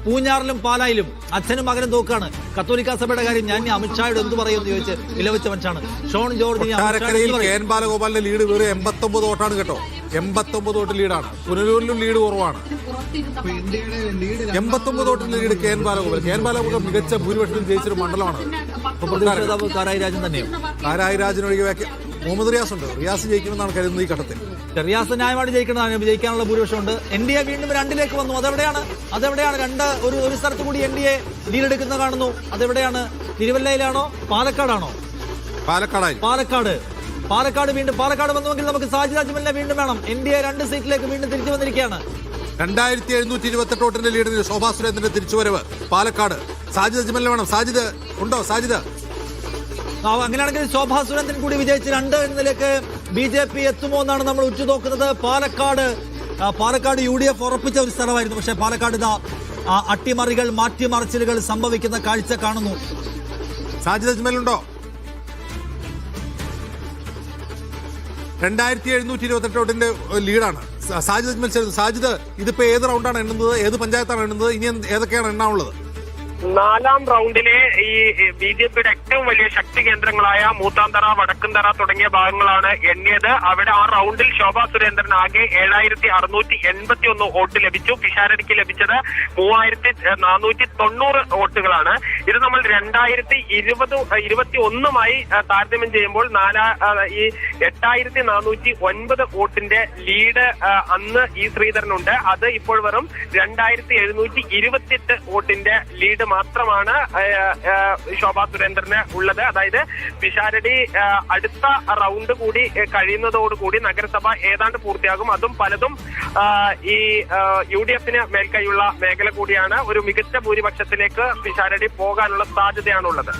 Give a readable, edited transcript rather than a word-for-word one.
പൂഞ്ഞാറിലും പാലായിലും അച്ഛനും മകനും തോക്കാണ്. കത്തോലിക്ക സഭയുടെ കാര്യം ഞാൻ അമിത്ഷായോട് എന്ത് പറയുമെന്ന് ചോദിച്ച് വിലവെച്ച മനുഷ്യനാണ് ഷോൺ ജോർജ്. KN ബാലഗോപാലിന്റെ ലീഡ് വേറെ 89 വോട്ടാണ് കേട്ടോ. 89 വോട്ട് ലീഡാണ്. പുനലൂരിലും ലീഡ് കുറവാണ്. 89 വോട്ടിന്റെ ലീഡ് KN ബാലഗോപാൽ മികച്ച ഭൂരിപക്ഷത്തിൽ ജയിച്ചൊരു മണ്ഡലമാണ്. കാരായി രാജൻ തന്നെയോ? കാരായി രാജനൊഴികെ മുഹമ്മദ് റിയാസ് ഉണ്ട്. റിയാസ് ജയിക്കുമെന്നാണ് കരുതുന്നത് ഈ ഘട്ടത്തിൽ. റിയാസ് ന്യായമായിട്ട് ജയിക്കാനുള്ള ഭൂരിപക്ഷമുണ്ട്. NDA വീണ്ടും 2ലേക്ക് വന്നു. അതെവിടെയാണ്? ഒരു സ്ഥലത്ത് കൂടി NDA ലീഡെടുക്കുന്ന കാണുന്നു. അതെവിടെയാണ്? തിരുവല്ലയിലാണോ പാലക്കാടാണോ? പാലക്കാട് വീണ്ടും പാലക്കാട് വന്നുവെങ്കിൽ നമുക്ക് സാജിദ് അജ്മലിനെ വീണ്ടും വേണം. NDA 2 സീറ്റിലേക്ക് വീണ്ടും തിരിച്ചു വന്നിരിക്കുകയാണ്. 2728 വോട്ടിന്റെ ലീഡിന് ശോഭാ സുരേന്ദ്രന്റെ തിരിച്ചുവരവ് പാലക്കാട്. സാജിദ് അജ്മലിനെ വേണം. സാജിദ് ഉണ്ടോ? സാജിദ് അങ്ങനെയാണെങ്കിൽ ശോഭാ സുരേന്ദ്രൻ കൂടി വിജയിച്ച് 2 എന്നതിലേക്ക് BJP എത്തുമോ എന്നാണ് നമ്മൾ ഉറ്റുനോക്കുന്നത്. പാലക്കാട് UDF ഉറപ്പിച്ച ഒരു സ്ഥലമായിരുന്നു. പക്ഷേ പാലക്കാട് അട്ടിമറികൾ മാറ്റിമറിച്ചിലുകൾ സംഭവിക്കുന്ന കാഴ്ച കാണുന്നു. സാജിദ് അജ്മലുണ്ടോ? 2728 വോട്ടിന്റെ ലീഡാണ് സാജിദ് അജ്മൽ. സാജിദ്, ഇതിപ്പോ ഏത് റൗണ്ടാണ് എണ്ണുന്നത്? ഏത് പഞ്ചായത്താണ് എണ്ണുന്നത്? ഇനി ഏതൊക്കെയാണ് എണ്ണാനുള്ളത്? 4ാം റൗണ്ടിലെ ഈ BJPയുടെ ഏറ്റവും വലിയ ശക്തി കേന്ദ്രങ്ങളായ മൂത്താന്തറ, വടക്കുംതറ തുടങ്ങിയ ഭാഗങ്ങളാണ് എണ്ണിയത്. അവിടെ ആ റൗണ്ടിൽ ശോഭാ സുരേന്ദ്രൻ ആകെ 7681 വോട്ട് ലഭിച്ചു. പിഷാരടിക്ക് ലഭിച്ചത് 3490 വോട്ടുകളാണ്. ഇത് നമ്മൾ 2021 താരതമ്യം ചെയ്യുമ്പോൾ 8409 വോട്ടിന്റെ ലീഡ് അന്ന് ശ്രീധരനുണ്ട്. അത് ഇപ്പോൾ വെറും 2728 വോട്ടിന്റെ ലീഡ് മാത്രമാണ് ശോഭാ സുരേന്ദ്രന് ഉള്ളത്. അതായത് പിഷാരടി അടുത്ത റൗണ്ട് കൂടി കഴിയുന്നതോടുകൂടി നഗരസഭ ഏതാണ്ട് പൂർത്തിയാകും. അതും പലതും ഈ UDFന് മേൽക്കൈയുള്ള മേഖല കൂടിയാണ്. ഒരു മികച്ച ഭൂരിപക്ഷത്തിലേക്ക് പിഷാരടി പോകാനുള്ള സാധ്യതയാണുള്ളത്.